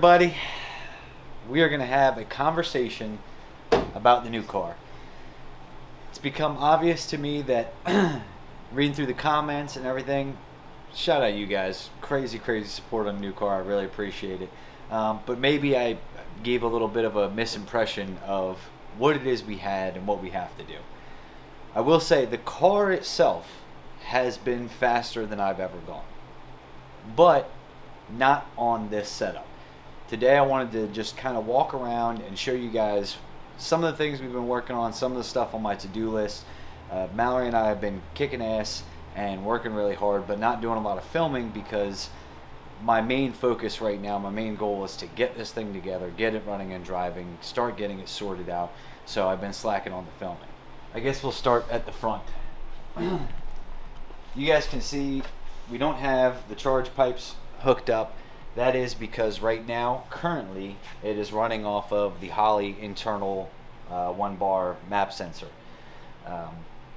everybody. We are going to have a conversation about the new car. It's become obvious to me that reading through the comments and everything, shout out you guys. Crazy support on the new car. I really appreciate it. But maybe I gave a little bit of a misimpression of what it is we had and what we have to do. I will say the car itself has been faster than I've ever gone, but not on this setup. Today I wanted to just kind of walk around and show you guys some of the things we've been working on, some of the stuff on my to-do list. Mallory and I have been kicking ass and working really hard, but not doing a lot of filming because my main focus right now, my main goal is to get this thing together, get it running and driving, start getting it sorted out. So I've been slacking on the filming. I guess we'll start at the front. You guys can see we don't have the charge pipes hooked up. That is because right now, currently, it is running off of the Holley internal 1-bar map sensor.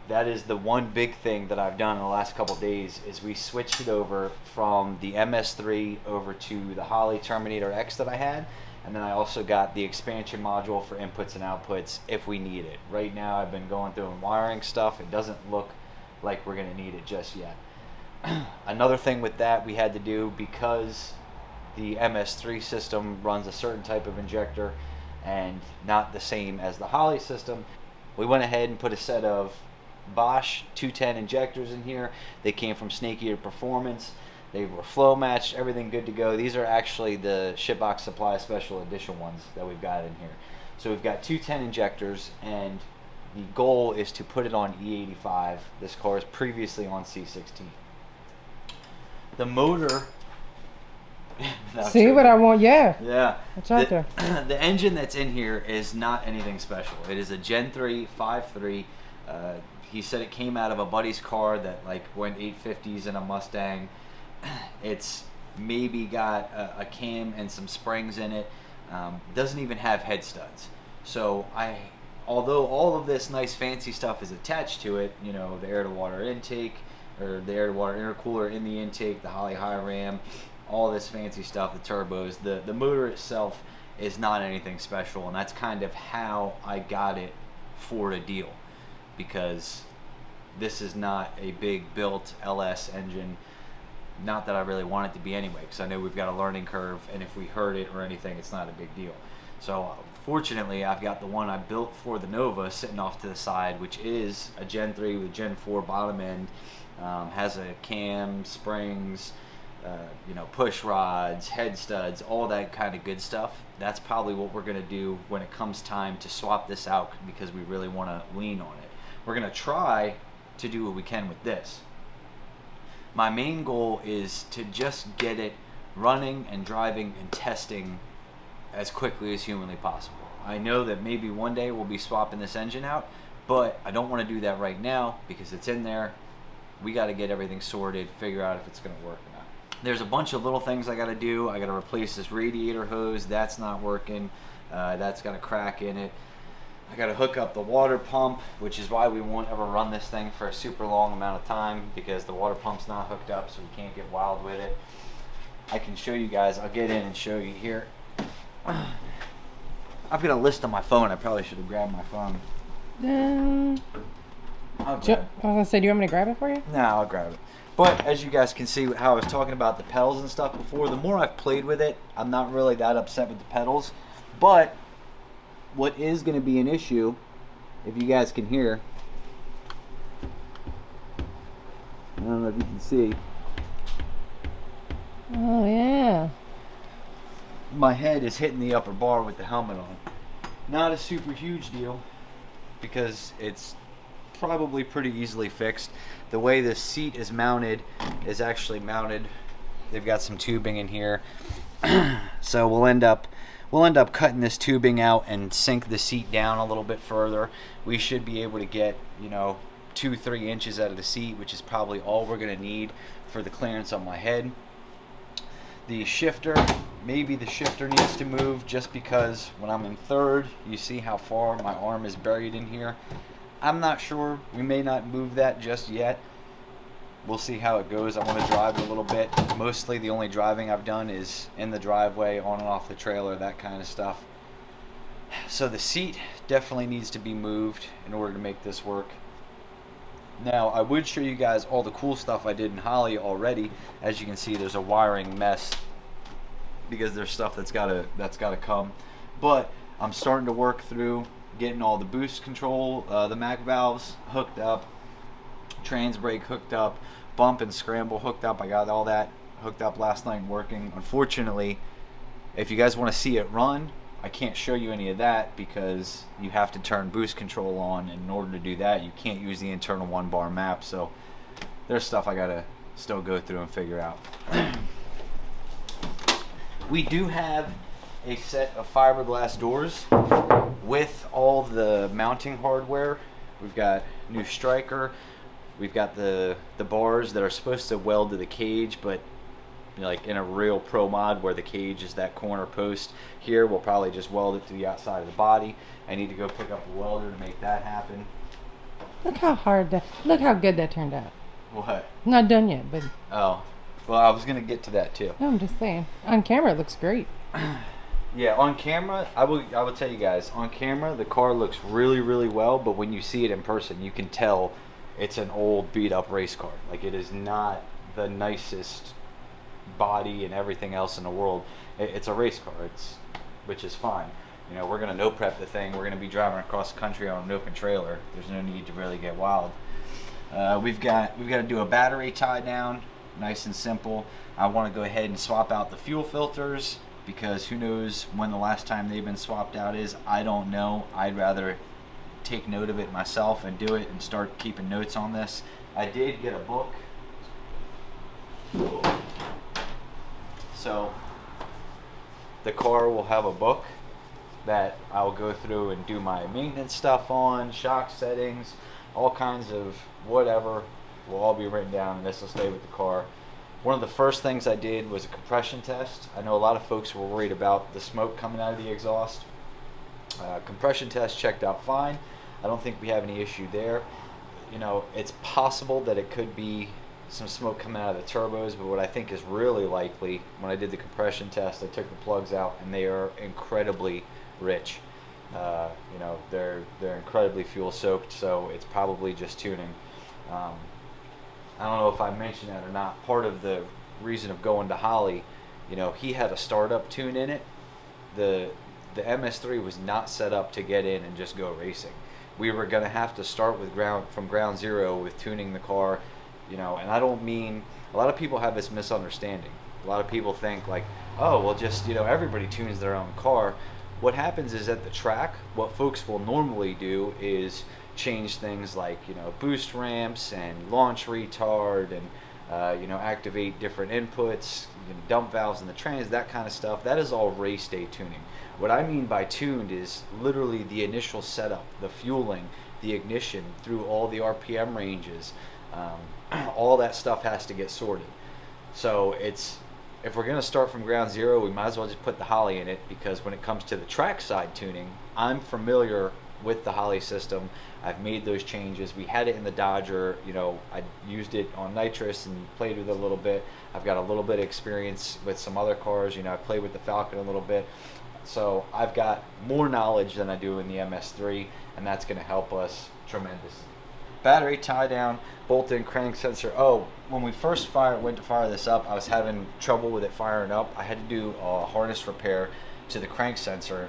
That is the one big thing that I've done in the last couple days is we switched it over from the MS3 over to the Holley Terminator X that I had. And then I also got the expansion module for inputs and outputs if we need it. Right now I've been going through and wiring stuff. It doesn't look like we're going to need it just yet. Another thing with that we had to do, because the MS3 system runs a certain type of injector and not the same as the Holley system, we went ahead and put a set of Bosch 210 injectors in here. They came from Snake Eater Performance. They were flow matched, everything good to go. These are actually the SHITBOX Supply Special Edition ones that we've got in here. So we've got 210 injectors, and the goal is to put it on E85. This car is previously on C16. The motor... See what I want? Yeah. Yeah. It's out there. The engine that's in here is not anything special. It is a Gen 3 5.3. He said it came out of a buddy's car that like went 850s in a Mustang. It's maybe got a cam and some springs in it. Doesn't even have head studs. So although all of this nice fancy stuff is attached to it, you know, the air-to-water intake or the air-to-water intercooler in the intake, the Holley high ram, all this fancy stuff, the turbos, the motor itself is not anything special, and that's kind of how I got it for a deal, because this is not a big built LS engine. Not that I really want it to be anyway, because I know we've got a learning curve, and if we hurt it or anything, it's not a big deal. So fortunately, I've got the one I built for the Nova sitting off to the side, which is a Gen 3 with Gen 4 bottom end, has a cam, springs, you know, push rods, head studs, all that kind of good stuff. That's probably what we're going to do when it comes time to swap this out, because we really want to lean on it. We're going to try to do what we can with this. My main goal is to just get it running and driving and testing as quickly as humanly possible. I know that maybe one day we'll be swapping this engine out, but I don't want to do that right now because it's in there. We got to get everything sorted, figure out if it's going to work or not. There's a bunch of little things I got to do. I got to replace this radiator hose. That's not working. That's got a crack in it. I got to hook up the water pump, which is why we won't ever run this thing for a super long amount of time, because the water pump's not hooked up, so we can't get wild with it. I can show you guys. I'll get in and show you here. I've got a list on my phone. I probably should have grabbed my phone. I was going to say, do you want me to grab it for you? No, I'll grab it. But as you guys can see how I was talking about the pedals and stuff before, the more I've played with it, I'm not really that upset with the pedals. But what is going to be an issue, if you guys can hear, I don't know if you can see. Oh, yeah. My head is hitting the upper bar with the helmet on. Not a super huge deal, because it's probably pretty easily fixed. The way this seat is mounted is actually mounted. They've got some tubing in here. So we'll end up cutting this tubing out and sink the seat down a little bit further. We should be able to get, you know, 2-3 inches out of the seat, which is probably all we're going to need for the clearance on my head. The shifter, maybe the shifter needs to move, just because when I'm in third, you see how far my arm is buried in here. I'm not sure. We may not move that just yet. We'll see how it goes. I want to drive it a little bit. Mostly the only driving I've done is in the driveway, on and off the trailer, that kind of stuff. So the seat definitely needs to be moved in order to make this work. Now, I would show you guys all the cool stuff I did in Holley already. As you can see, there's a wiring mess because there's stuff that's gotta come. But I'm starting to work through getting all the boost control, the mag valves hooked up, trans brake hooked up, bump and scramble hooked up. I got all that hooked up last night and working. Unfortunately, if you guys want to see it run, I can't show you any of that because you have to turn boost control on, and in order to do that you can't use the internal 1-bar map. So there's stuff I gotta still go through and figure out. We do have a set of fiberglass doors with all the mounting hardware. We've got new striker. We've got the bars that are supposed to weld to the cage, but like in a real pro mod where the cage is that corner post. Here we'll probably just weld it to the outside of the body. I need to go pick up a welder to make that happen. Look how good that turned out. What? Not done yet, but. Oh, well, I was gonna get to that too. No, I'm just saying. On camera, it looks great. Yeah, on camera, I will tell you guys, on camera the car looks really, really well, but when you see it in person, you can tell it's an old beat up race car. Like, it is not the nicest body and everything else in the world. It's a race car, which is fine. You know, we're gonna no prep the thing. We're gonna be driving across the country on an open trailer. There's no need to really get wild. We've got to do a battery tie down, nice and simple. I want to go ahead and swap out the fuel filters because who knows when the last time they've been swapped out is. I don't know. I'd rather take note of it myself and do it and start keeping notes on this. I did get a book. So the car will have a book that I'll go through and do my maintenance stuff on, shock settings, all kinds of whatever will all be written down, and this will stay with the car. One of the first things I did was a compression test. I know a lot of folks were worried about the smoke coming out of the exhaust. Compression test checked out fine. I don't think we have any issue there. You know, it's possible that it could be some smoke coming out of the turbos, but what I think is really likely, when I did the compression test, I took the plugs out and they are incredibly rich. You know, they're incredibly fuel soaked, so it's probably just tuning. I don't know if I mentioned that or not. Part of the reason of going to Holley, you know, he had a startup tune in it. The MS3 was not set up to get in and just go racing. We were going to have to start with from ground zero with tuning the car, you know, and I don't mean, a lot of people have this misunderstanding. A lot of people think like, oh, well, just, you know, everybody tunes their own car. What happens is at the track, what folks will normally do is change things like, you know, boost ramps and launch retard and, you know, activate different inputs, you know, dump valves in the trans, that kind of stuff. That is all race day tuning. What I mean by tuned is literally the initial setup, the fueling, the ignition through all the RPM ranges. All that stuff has to get sorted. So if we're going to start from ground zero, we might as well just put the Holley in it, because when it comes to the track side tuning, I'm familiar with the Holley system. I've made those changes. We had it in the Dodger. You know, I used it on Nitrous and played with it a little bit. I've got a little bit of experience with some other cars. You know, I played with the Falcon a little bit. So I've got more knowledge than I do in the MS3, and that's going to help us tremendously. Battery tie down, bolt-in crank sensor. Oh, when we first went to fire this up, I was having trouble with it firing up. I had to do a harness repair to the crank sensor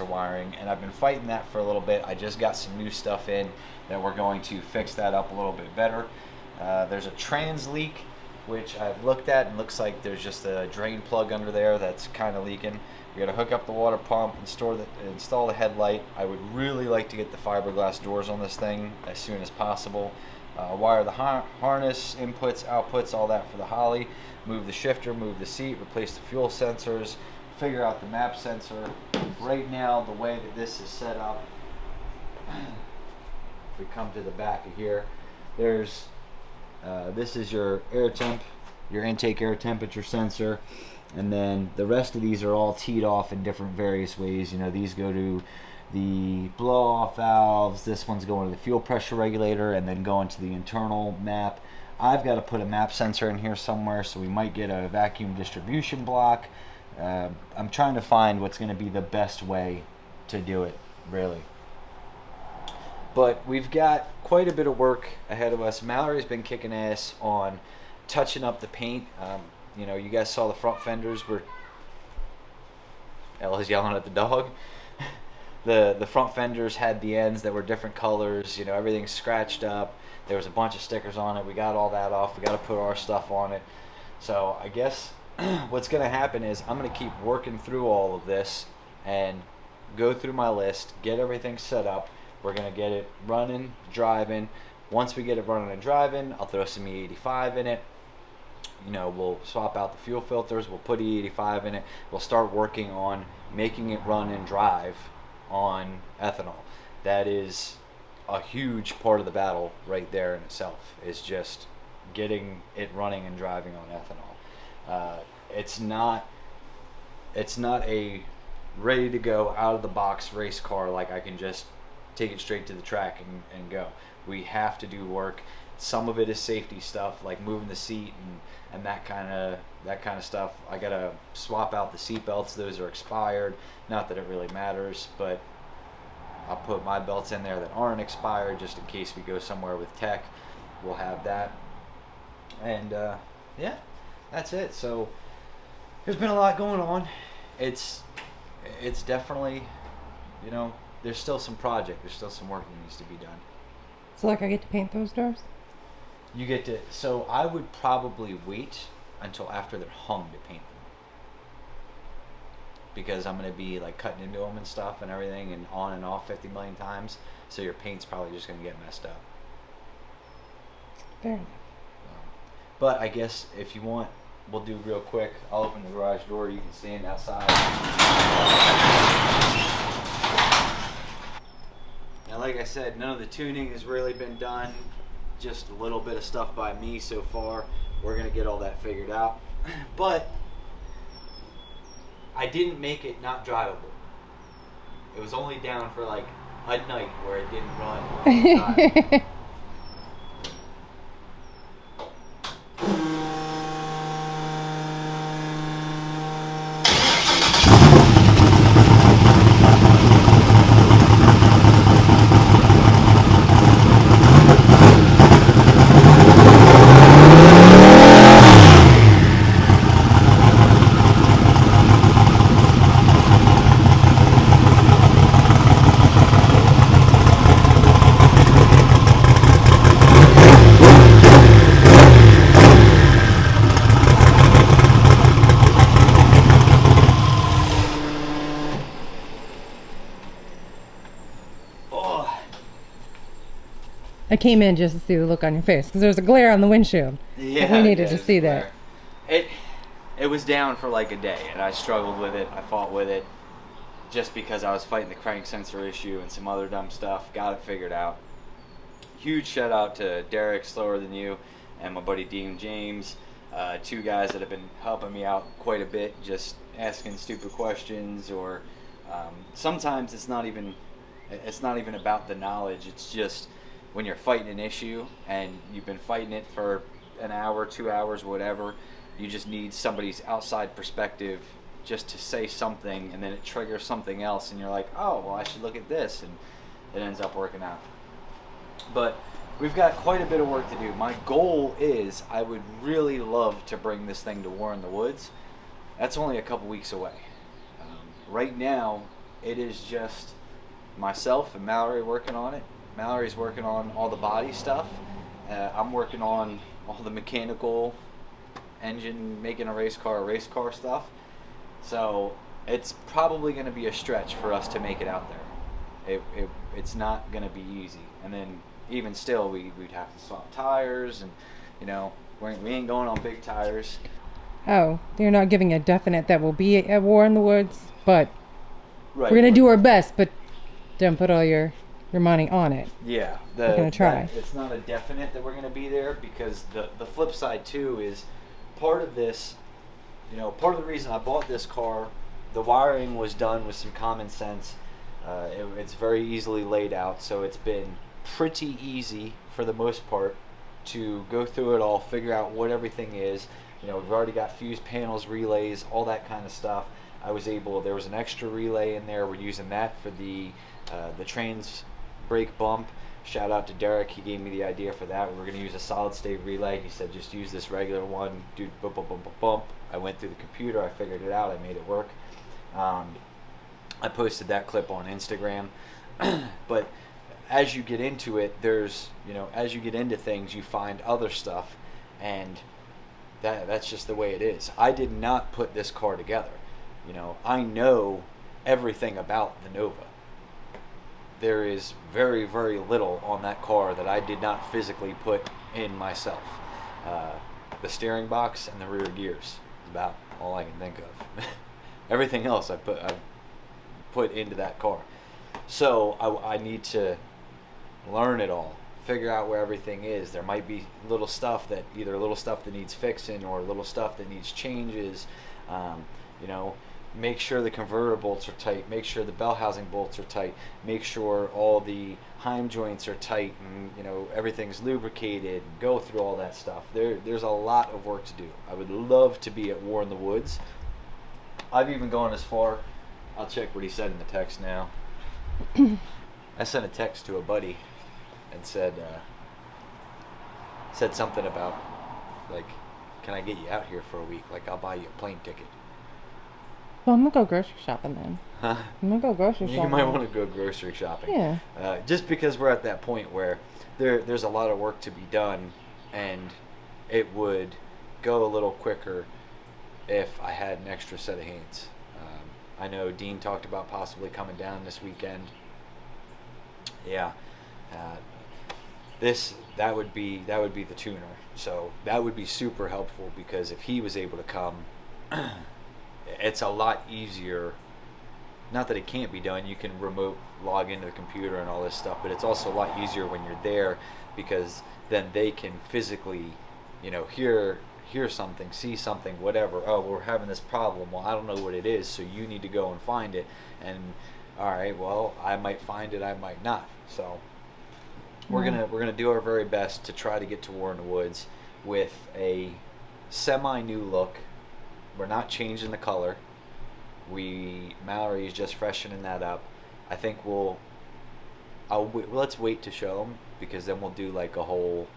wiring, and I've been fighting that for a little bit. I just got some new stuff in that we're going to fix that up a little bit better. There's a trans leak, which I've looked at, and looks like there's just a drain plug under there that's kind of leaking. We got to hook up the water pump, install the headlight. I would really like to get the fiberglass doors on this thing as soon as possible. Wire the harness, inputs, outputs, all that for the Holley. Move the shifter, move the seat, replace the fuel sensors, figure out the map sensor. Right now, the way that this is set up, if we come to the back of here, there's this is your air temp, your intake air temperature sensor, and then the rest of these are all teed off in different various ways. You know, these go to the blow off valves, this one's going to the fuel pressure regulator, and then going to the internal map. I've got to put a map sensor in here somewhere, so we might get a vacuum distribution block. I'm trying to find what's going to be the best way to do it, really. But we've got quite a bit of work ahead of us. Mallory's been kicking ass on touching up the paint. You know, you guys saw the front fenders were... Ella's yelling at the dog. The front fenders had the ends that were different colors. You know, everything's scratched up. There was a bunch of stickers on it. We got all that off. We got to put our stuff on it. So I guess what's going to happen is I'm going to keep working through all of this and go through my list, get everything set up. We're going to get it running, driving. Once we get it running and driving, I'll throw some E85 in it. You know, we'll swap out the fuel filters. We'll put E85 in it. We'll start working on making it run and drive on ethanol. That is a huge part of the battle right there in itself, is just getting it running and driving on ethanol. It's not a ready to go out of the box race car like I can just take it straight to the track and go. We have to do work. Some of it is safety stuff, like moving the seat and that kind of stuff. I gotta swap out the seat belts. Those are expired. Not that it really matters, but I'll put my belts in there that aren't expired just in case we go somewhere with tech. We'll have that. And yeah, that's it. So there's been a lot going on. It's definitely, you know, there's still some project. There's still some work that needs to be done. So like I get to paint those doors? You get to, so I would probably wait until after they're hung to paint them. Because I'm going to be like cutting into them and stuff and everything and on and off 50 million times. So your paint's probably just going to get messed up. Fair enough. But I guess if you want, we'll do real quick. I'll open the garage door. You can stand outside. Now, like I said, none of the tuning has really been done. Just a little bit of stuff by me so far. We're going to get all that figured out. But I didn't make it not drivable. It was only down for like a night where it didn't run all the time. I came in just to see the look on your face because there's a glare on the windshield. Yeah, we needed to see that. It was down for like a day, and I struggled with it. I fought with it just because I was fighting the crank sensor issue and some other dumb stuff. Got it figured out. Huge shout out to Derek, Slower Than You, and my buddy Dean James, two guys that have been helping me out quite a bit, just asking stupid questions, or sometimes it's not even about the knowledge. It's just when you're fighting an issue and you've been fighting it for an hour, 2 hours, whatever, you just need somebody's outside perspective just to say something, and then it triggers something else, and you're like, oh, well, I should look at this, and it ends up working out. But we've got quite a bit of work to do. My goal is I would really love to bring this thing to War in the Woods. That's only a couple weeks away. Right now, it is just myself and Mallory working on it. Mallory's working on all the body stuff. I'm working on all the mechanical engine, making a race car stuff. So it's probably going to be a stretch for us to make it out there. It's not going to be easy. And then even still, we'd have to swap tires, and you know, we ain't going on big tires. Oh, you're not giving a definite that will be a War in the Woods, but right. We're going to do our best, but don't put all your money on it. Yeah. We're going to try. It's not a definite that we're going to be there, because the flip side too is part of this, you know, part of the reason I bought this car, the wiring was done with some common sense. It's very easily laid out, so it's been pretty easy for the most part to go through it all, figure out what everything is. You know, we've already got fuse panels, relays, all that kind of stuff. There was an extra relay in there. We're using that for the trans brake bump. Shout out to Derek. He gave me the idea for that. We were going to use a solid state relay. He said, just use this regular one. Do bump, bump, bump, bump, bump. I went through the computer. I figured it out. I made it work. I posted that clip on Instagram. But as you get into it, as you get into things, you find other stuff. And that's just the way it is. I did not put this car together. You know, I know everything about the Nova. There is very, very little on that car that I did not physically put in myself. The steering box and the rear gears is about all I can think of. Everything else I put into that car. So I need to learn it all, figure out where everything is. There might be little stuff that needs fixing or little stuff that needs changes. You know, make sure the converter bolts are tight, make sure the bell housing bolts are tight, make sure all the heim joints are tight, and you know, everything's lubricated. Go through all that stuff. There's a lot of work to do. I would love to be at War in the Woods. I've even gone as far, I'll check what he said in the text now. I sent a text to a buddy and said something about, like, can I get you out here for a week? Like, I'll buy you a plane ticket. Well, I'm gonna go grocery shopping then. Huh? I'm gonna go grocery shopping. You might want to go grocery shopping. Yeah. Just because we're at that point where there's a lot of work to be done, and it would go a little quicker if I had an extra set of hands. I know Dean talked about possibly coming down this weekend. Yeah. That would be the tuner. So that would be super helpful, because if he was able to come, it's a lot easier. Not that it can't be done. You can remote log into the computer and all this stuff, but it's also a lot easier when you're there, because then they can physically, you know, hear something, see something, whatever. Oh, we're having this problem. Well, I don't know what it is, so you need to go and find it. And all right, well, I might find it, I might not. So we're gonna do our very best to try to get to War in the Woods with a semi-new look. We're not changing the color. Mallory is just freshening that up. I think let's wait to show them, because then we'll do like a whole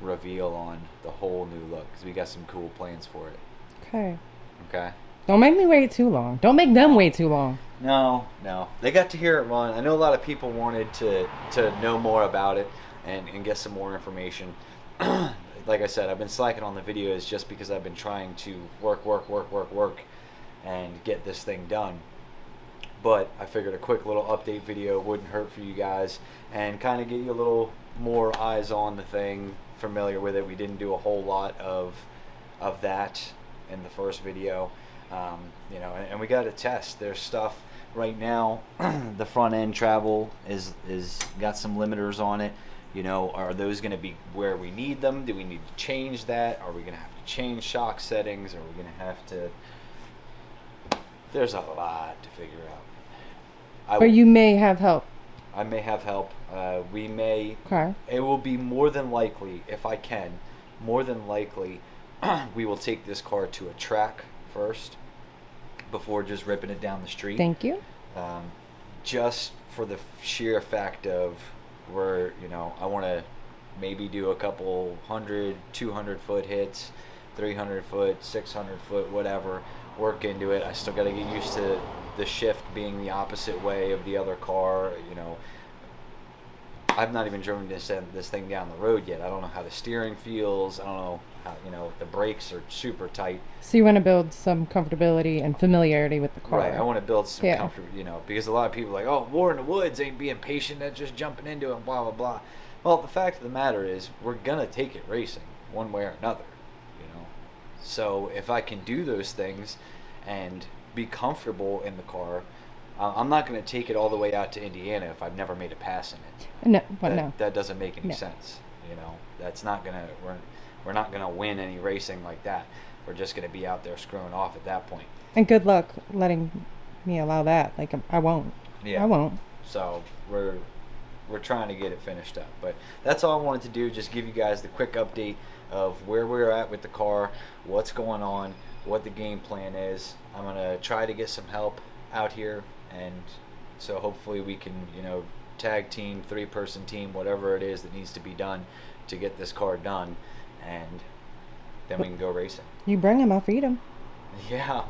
reveal on the whole new look, because we got some cool plans for it. Okay. Don't make me wait too long. Don't make them wait too long. No. They got to hear it run. I know a lot of people wanted to know more about it and get some more information. Like I said, I've been slacking on the videos just because I've been trying to work and get this thing done. But I figured a quick little update video wouldn't hurt for you guys, and kind of get you a little more eyes on the thing, familiar with it. We didn't do a whole lot of that in the first video. You know, and we got to test. There's stuff right now. The front end travel is got some limiters on it. You know, are those going to be where we need them? Do we need to change that? Are we going to have to change shock settings? Are we going to have to? There's a lot to figure out. But you may have help. I may have help. We may. Okay. It will be more than likely, if I can, we will take this car to a track first before just ripping it down the street. Thank you. Just for the sheer fact of where, you know, I want to maybe do a couple 100, 200 foot hits, 300 foot, 600 foot, whatever, work into it. I still got to get used to the shift being the opposite way of the other car. You know, I've not even driven this thing down the road yet. I don't know how the steering feels. I don't know how, you know, the brakes are super tight. So you want to build some comfortability and familiarity with the car. Right, I want to build some comfort, you know, because a lot of people are like, oh, War in the Woods ain't being patient, that's just jumping into it, blah, blah, blah. Well, the fact of the matter is, we're going to take it racing one way or another, you know. So if I can do those things and be comfortable in the car, I'm not going to take it all the way out to Indiana if I've never made a pass in it. No, that doesn't make any sense. You know, that's not going to, we're not going to win any racing like that. We're just going to be out there screwing off at that point. And good luck letting me allow that. Like, I won't. Yeah. I won't. So we're we're trying to get it finished up. But that's all I wanted to do, just give you guys the quick update of where we're at with the car, what's going on, what the game plan is. I'm gonna try to get some help out here, and so hopefully we can, you know, tag team, 3-person team, whatever it is that needs to be done to get this car done, and then we can go racing. You bring them, I'll feed them. Yeah.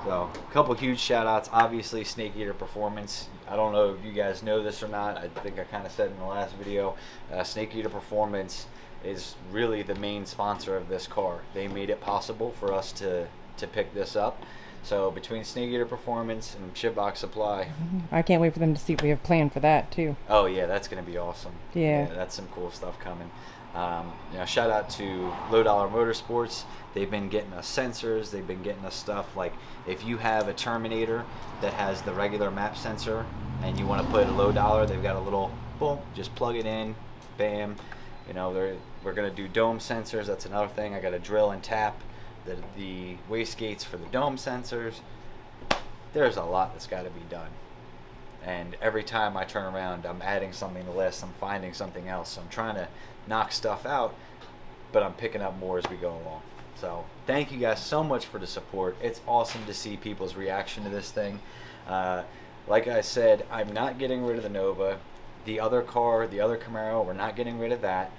So a couple huge shout outs. Obviously, Snake Eater Performance. I don't know if you guys know this or not. I think I kind of said in the last video. Snake Eater Performance is really the main sponsor of this car. They made it possible for us to pick this up. So between Snake Eater Performance and SHITBOX Supply, I can't wait for them to see what we have planned for that too. Oh yeah, that's gonna be awesome. Yeah, that's some cool stuff coming. You know, shout out to Low Dollar Motorsports. They've been getting us sensors. They've been getting us stuff like if you have a Terminator that has the regular map sensor and you want to put a Low Dollar, they've got a little boom, just plug it in, bam. You know, we're gonna do dome sensors. That's another thing. I got to drill and tap the wastegates for the dome sensors. There's a lot that's got to be done. And every time I turn around, I'm adding something to the list. I'm finding something else. So I'm trying to knock stuff out, but I'm picking up more as we go along. So thank you guys so much for the support. It's awesome to see people's reaction to this thing. Like I said, I'm not getting rid of the Nova. The other car, the other Camaro, we're not getting rid of that.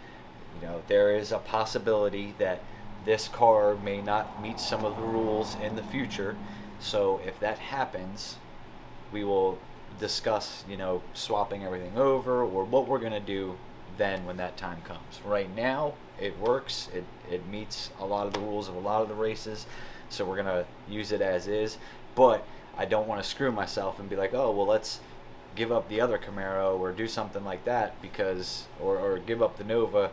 You know, there is a possibility that this car may not meet some of the rules in the future. So if that happens, we will discuss, you know, swapping everything over or what we're gonna do then when that time comes. Right now, it works. It meets a lot of the rules of a lot of the races, so we're gonna use it as is. But I don't want to screw myself and be like, oh well, let's give up the other Camaro or do something like that because, or give up the Nova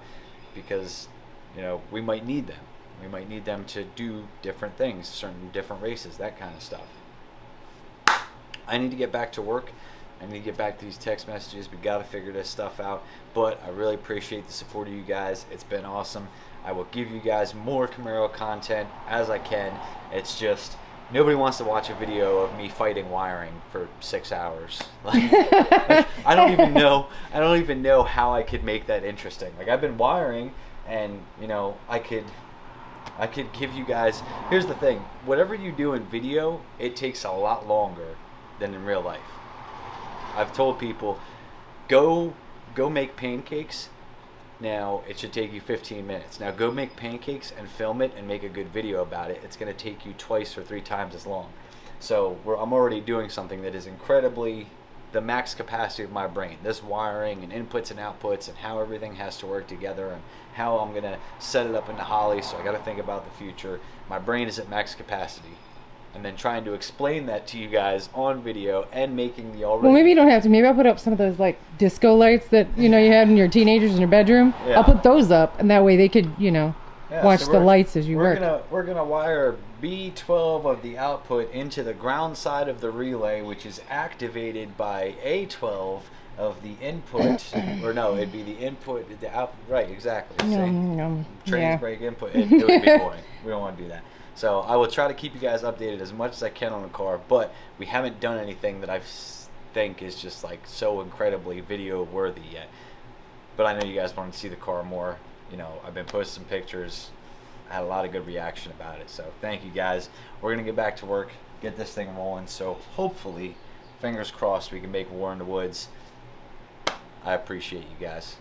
because, you know, we might need them. We might need them to do different things, certain different races, that kind of stuff. I need to get back to work. I need to get back to these text messages. We got to figure this stuff out. But I really appreciate the support of you guys. It's been awesome. I will give you guys more Camaro content as I can. It's just nobody wants to watch a video of me fighting wiring for 6 hours. Like, I don't even know how I could make that interesting. Like, I've been wiring, and you know, I could give you guys. Here's the thing: whatever you do in video, it takes a lot longer than in real life. I've told people, go make pancakes. Now it should take you 15 minutes. Now go make pancakes and film it and make a good video about it. It's going to take you 2 or 3 times as long. So I'm already doing something that is incredibly the max capacity of my brain. This wiring and inputs and outputs and how everything has to work together and how I'm going to set it up into Holley. So I got to think about the future. My brain is at max capacity. And then trying to explain that to you guys on video and making the already... Well, maybe you don't have to. Maybe I'll put up some of those like disco lights that, you know, you had in your teenagers in your bedroom. Yeah. I'll put those up, and that way they could, you know, watch the lights as you work. We're gonna wire B12 of the output into the ground side of the relay, which is activated by A12 of the input. Or no, it'd be the input, the output. Right, exactly. Trains break input. It would be boring. We don't want to do that. So I will try to keep you guys updated as much as I can on the car, but we haven't done anything that I think is just like so incredibly video worthy yet. But I know you guys want to see the car more. You know, I've been posting some pictures. I had a lot of good reaction about it. So thank you guys. We're going to get back to work, get this thing rolling. So hopefully, fingers crossed, we can make War in the Woods. I appreciate you guys.